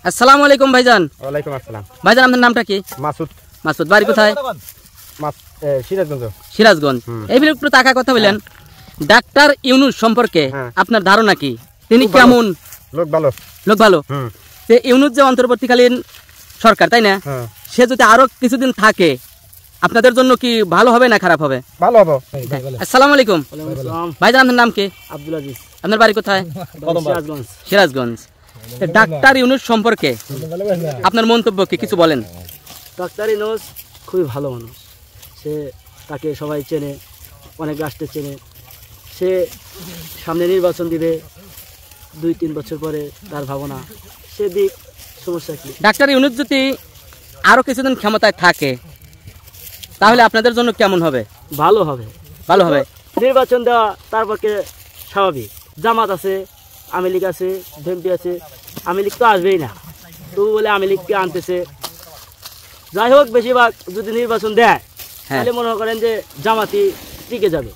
আসসালামু আলাইকুম ভাইজান। ওয়ালাইকুম আসসালাম। ভাইজান আপনার নামটা কি? মাসুদ। মাসুদ, বাড়ি কোথায়? সিরাজগঞ্জ। সিরাজগঞ্জ। এই বিষয়ে একটু টাকা কথা বলেন। ডাক্তার ইউনূস সম্পর্কে আপনার ধারণা কি? তিনি কেমন লোক? ভালো লোক, ভালো। যে ইউনূস যে অন্তর্বর্তীকালীন সরকার, তাই না? সে যদি আরো কিছুদিন থাকে আপনাদের জন্য কি ভালো হবে না খারাপ হবে? ভালো হবে। আসসালামু আলাইকুম। ভাইজান আপনার নাম কি? আব্দুল আজিজ। আপনার বাড়ি কোথায়? সিরাজগঞ্জ। সিরাজগঞ্জ। ডাক্তার ইউনূস সম্পর্কে আপনার মন্তব্য কি, কিছু বলেন। ডাক্তার ইউনূস খুবই ভালো মানুষ। সে তাকে সবাই চেনে, অনেক রাষ্ট্রে চেনে। সে সামনে নির্বাচন দিবে 2-3 বছর পরে, তার ভাবনা সে দিক, সমস্যা কি? ডাক্তার ইউনূস যদি আরো কিছুদিন ক্ষমতায় থাকে তাহলে আপনাদের জন্য কেমন হবে? ভালো হবে। ভালো হবে। নির্বাচন দেওয়া তার পক্ষে স্বাভাবিক। জামাত আছে, আওয়ামী লীগ আছে, বিএনপি আছে। আওয়ামী লীগ তো আসবেই না, তবু বলে আওয়ামী লীগকে আনতেছে। যাই হোক, বেশিরভাগ যদি নির্বাচন দেয় তাহলে মনে করেন যে জামাতি টিকে যাবে।